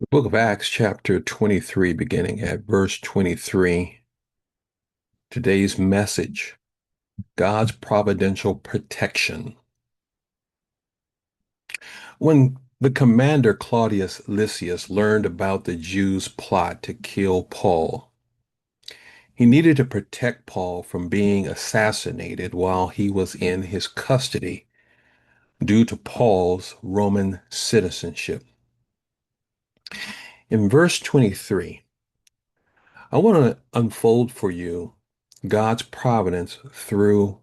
The book of Acts, chapter 23, beginning at verse 23. Today's message: God's providential protection. When the commander Claudius Lysias learned about the Jews' plot to kill Paul, he needed to protect Paul from being assassinated while he was in his custody due to Paul's Roman citizenship. In verse 23, I want to unfold for you God's providence through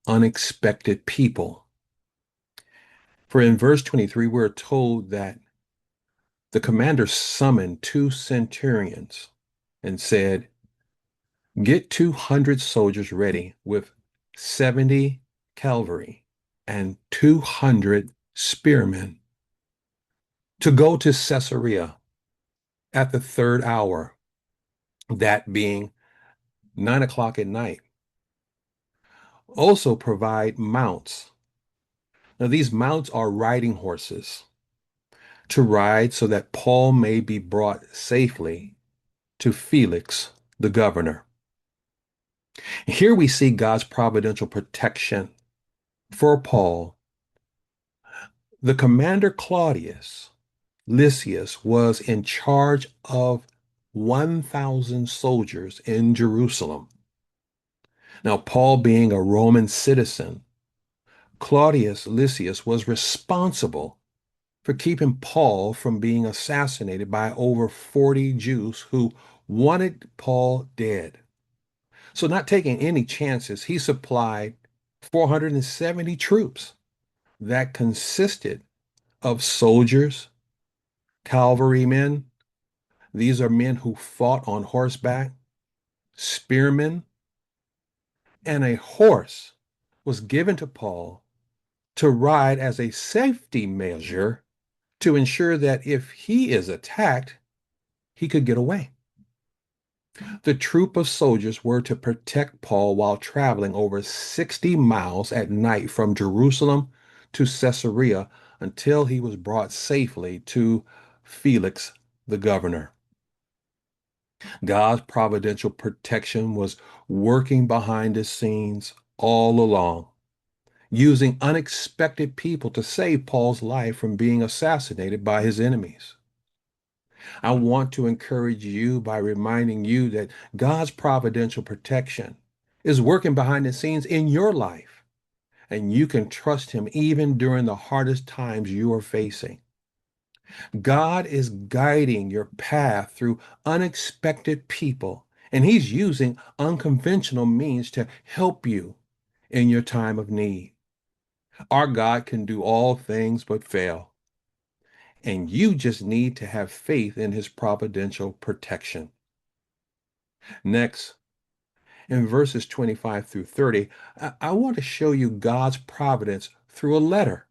unexpected people. For in verse 23, we're told that the commander summoned two centurions and said, "Get 200 soldiers ready with 70 cavalry and 200 spearmen to go to Caesarea at the third hour, that being 9 o'clock at night. Also provide mounts." Now, these mounts are riding horses to ride so that Paul may be brought safely to Felix, the governor. Here we see God's providential protection for Paul. The commander Claudius Lysias was in charge of 1,000 soldiers in Jerusalem. Now, Paul being a Roman citizen, Claudius Lysias was responsible for keeping Paul from being assassinated by over 40 Jews who wanted Paul dead. So, not taking any chances, he supplied 470 troops that consisted of soldiers, cavalrymen. These are men who fought on horseback, spearmen, and a horse was given to Paul to ride as a safety measure to ensure that if he is attacked, he could get away. The troop of soldiers were to protect Paul while traveling over 60 miles at night from Jerusalem to Caesarea until he was brought safely to Felix, the governor. God's providential protection was working behind the scenes all along, using unexpected people to save Paul's life from being assassinated by his enemies. I want to encourage you by reminding you that God's providential protection is working behind the scenes in your life, and you can trust Him even during the hardest times you are facing. God is guiding your path through unexpected people, and He's using unconventional means to help you in your time of need. Our God can do all things but fail, and you just need to have faith in His providential protection. Next, in verses 25 through 30, I want to show you God's providence through a letter.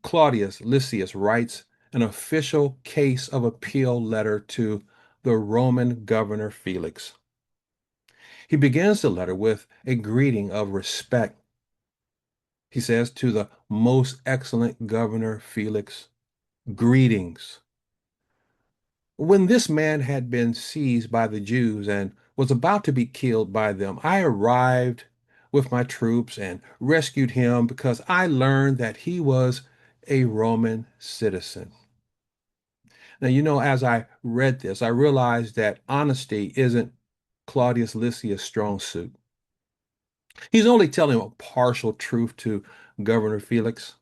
Claudius Lysias writes an official case of appeal letter to the Roman governor Felix. He begins the letter with a greeting of respect. He says, "To the most excellent governor Felix, greetings." When this man had been seized by the Jews and was about to be killed by them, I arrived with my troops and rescued him because I learned that he was a Roman citizen. Now, as I read this, I realized that honesty isn't Claudius Lysias' strong suit. He's only telling a partial truth to Governor Felix.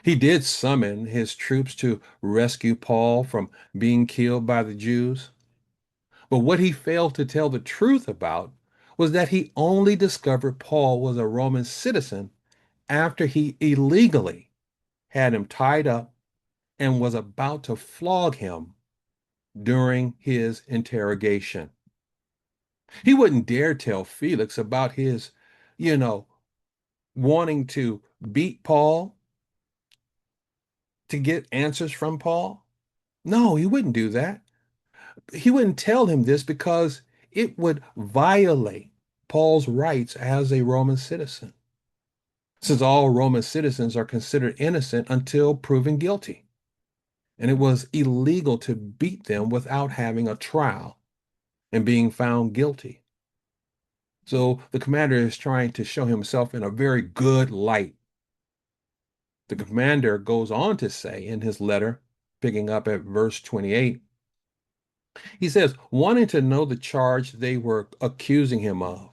He did summon his troops to rescue Paul from being killed by the Jews. But what he failed to tell the truth about was that he only discovered Paul was a Roman citizen after he illegally had him tied up and was about to flog him during his interrogation. He wouldn't dare tell Felix about his, you know, wanting to beat Paul to get answers from Paul. No, he wouldn't do that. He wouldn't tell him this because it would violate Paul's rights as a Roman citizen, since all Roman citizens are considered innocent until proven guilty. and it was illegal to beat them without having a trial and being found guilty. So the commander is trying to show himself in a very good light. The commander goes on to say in his letter, picking up at verse 28, he says, wanting to know the charge they were accusing him of,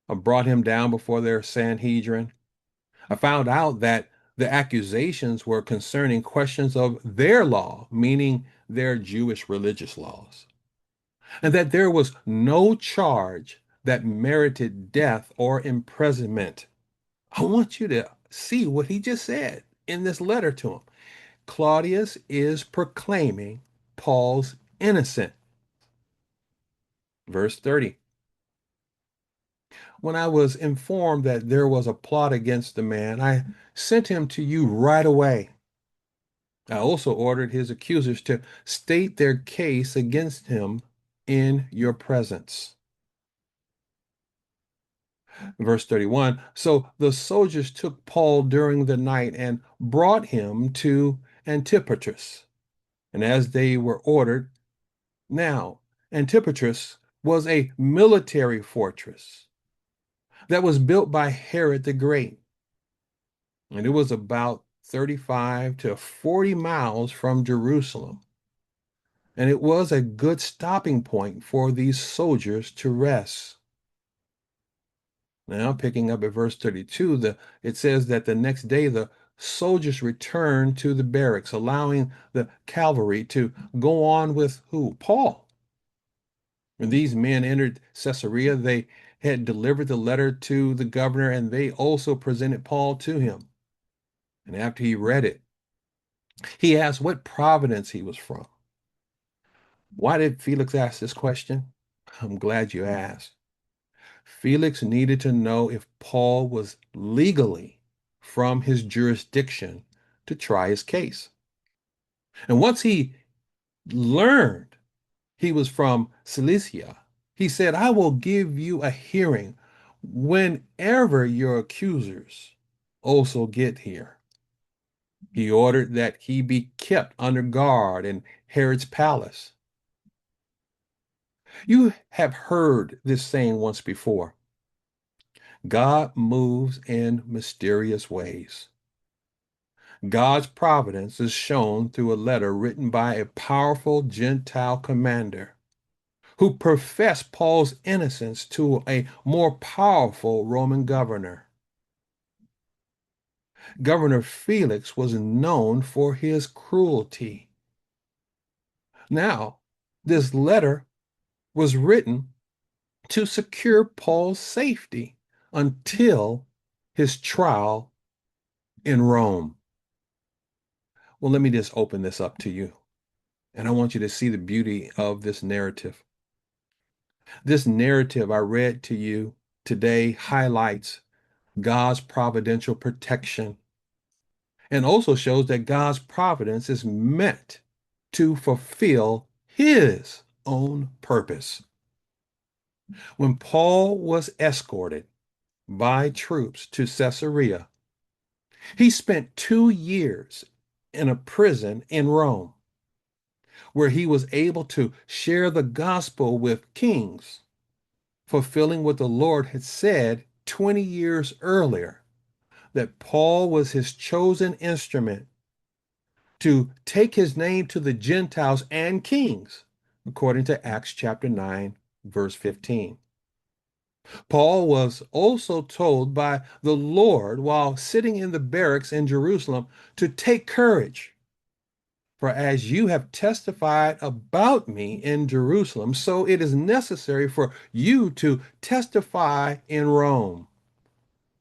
I brought him down before their Sanhedrin. I found out that the accusations were concerning questions of their law, meaning their Jewish religious laws, and that there was no charge that merited death or imprisonment. I want you to see what he just said in this letter to him. Claudius is proclaiming Paul's innocent. Verse 30. When I was informed that there was a plot against the man, I sent him to you right away. I also ordered his accusers to state their case against him in your presence. Verse 31. So the soldiers took Paul during the night and brought him to Antipatris. And as they were ordered, now Antipatris was a military fortress that was built by Herod the Great. And it was about 35 to 40 miles from Jerusalem. And it was a good stopping point for these soldiers to rest. Now, picking up at verse 32, it says that the next day the soldiers returned to the barracks, allowing the cavalry to go on with who? Paul. When these men entered Caesarea, they had delivered the letter to the governor, and they also presented Paul to him. And after he read it, he asked what province he was from. Why did Felix ask this question? I'm glad you asked. Felix needed to know if Paul was legally from his jurisdiction to try his case. And once he learned he was from Cilicia, he said, I will give you a hearing whenever your accusers also get here. He ordered that he be kept under guard in Herod's palace. You have heard this saying once before. God moves in mysterious ways. God's providence is shown through a letter written by a powerful Gentile commander who professed Paul's innocence to a more powerful Roman governor. Governor Felix was known for his cruelty. Now, this letter was written to secure Paul's safety until his trial in Rome. Well, let me just open this up to you. And I want you to see the beauty of this narrative. This narrative I read to you today highlights God's providential protection and also shows that God's providence is meant to fulfill his own purpose. When Paul was escorted by troops to Caesarea, he spent 2 years in a prison in Rome, where he was able to share the gospel with kings, fulfilling what the Lord had said 20 years earlier, that Paul was his chosen instrument to take his name to the Gentiles and kings, according to Acts chapter 9, verse 15. Paul was also told by the Lord while sitting in the barracks in Jerusalem to take courage. For as you have testified about me in Jerusalem, so it is necessary for you to testify in Rome.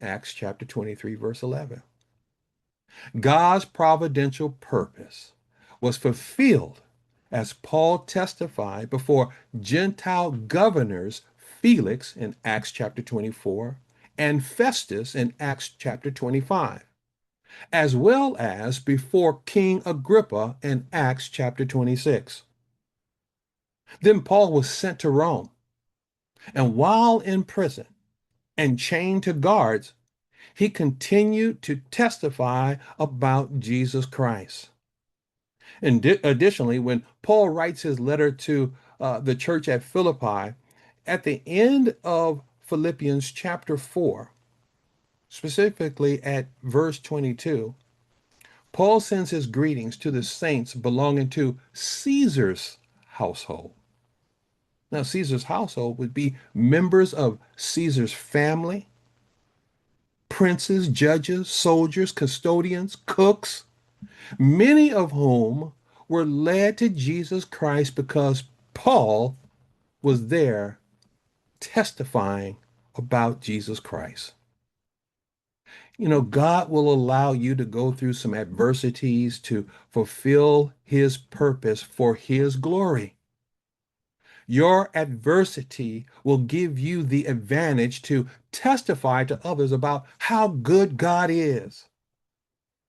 Acts chapter 23, verse 11. God's providential purpose was fulfilled as Paul testified before Gentile governors Felix in Acts chapter 24 and Festus in Acts chapter 25, as well as before King Agrippa in Acts chapter 26. Then Paul was sent to Rome, and while in prison and chained to guards, he continued to testify about Jesus Christ. And additionally, when Paul writes his letter to the church at Philippi, at the end of Philippians chapter 4, specifically at verse 22, Paul sends his greetings to the saints belonging to Caesar's household. Now, Caesar's household would be members of Caesar's family, princes, judges, soldiers, custodians, cooks, many of whom were led to Jesus Christ because Paul was there testifying about Jesus Christ. You know, God will allow you to go through some adversities to fulfill his purpose for his glory. Your adversity will give you the advantage to testify to others about how good God is,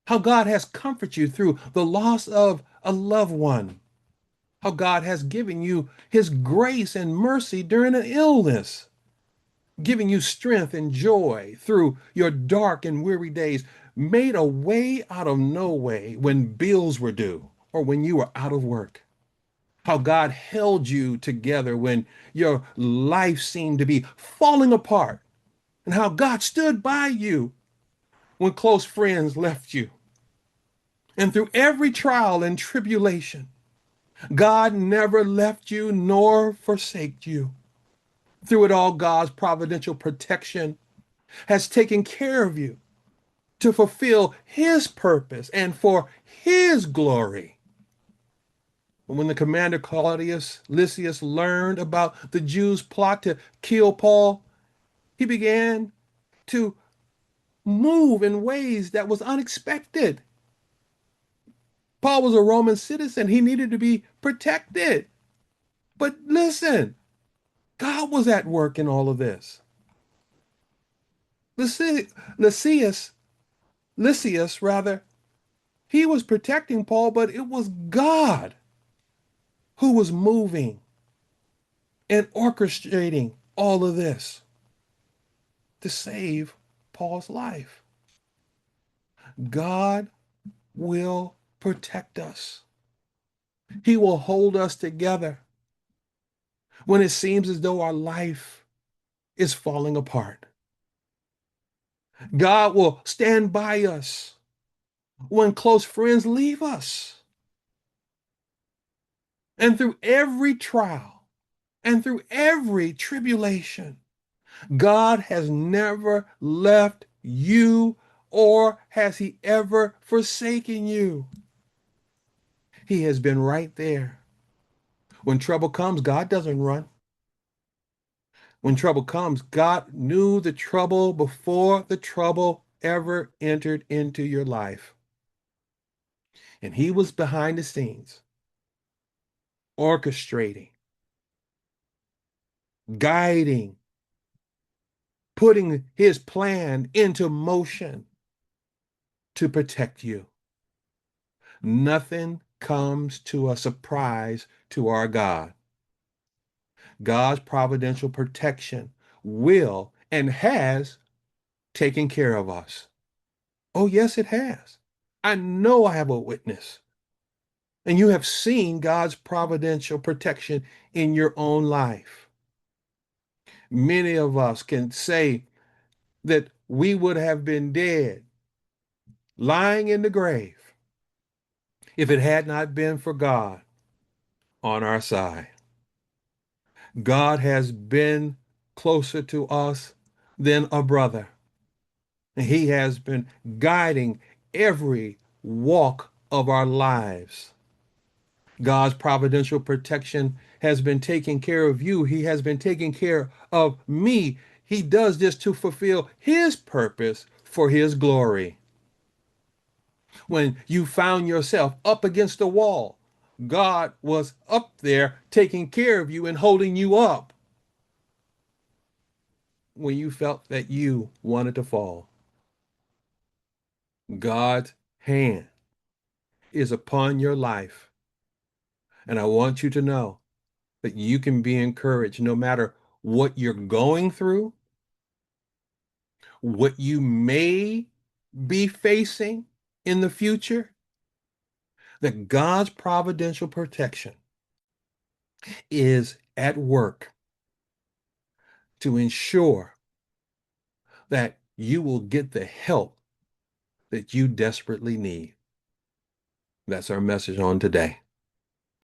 how God has comforted you through the loss of a loved one, how God has given you his grace and mercy during an illness, giving you strength and joy through your dark and weary days, made a way out of no way when bills were due or when you were out of work. How God held you together when your life seemed to be falling apart, and how God stood by you when close friends left you. And through every trial and tribulation, God never left you nor forsake you. Through it all, God's providential protection has taken care of you to fulfill his purpose and for his glory. When the commander Claudius Lysias learned about the Jews' plot to kill Paul, he began to move in ways that was unexpected. Paul was a Roman citizen. He needed to be protected. But listen, God was at work in all of this. Lysias, Lysias rather, he was protecting Paul, but it was God who was moving and orchestrating all of this to save Paul's life. God will protect us. He will hold us together when it seems as though our life is falling apart. God will stand by us when close friends leave us. And through every trial and through every tribulation, God has never left you, or has he ever forsaken you. He has been right there. When trouble comes, God doesn't run. When trouble comes, God knew the trouble before the trouble ever entered into your life. And he was behind the scenes, orchestrating, guiding, putting his plan into motion to protect you. Nothing comes to a surprise to our God. God's providential protection will and has taken care of us. Oh, yes, it has. I know I have a witness. And you have seen God's providential protection in your own life. Many of us can say that we would have been dead, lying in the grave, if it had not been for God on our side. God has been closer to us than a brother. He has been guiding every walk of our lives. God's providential protection has been taking care of you. He has been taking care of me. He does this to fulfill his purpose for his glory. When you found yourself up against the wall, God was up there taking care of you and holding you up when you felt that you wanted to fall. God's hand is upon your life. And I want you to know that you can be encouraged no matter what you're going through, what you may be facing in the future. that God's providential protection is at work to ensure that you will get the help that you desperately need. That's our message on today.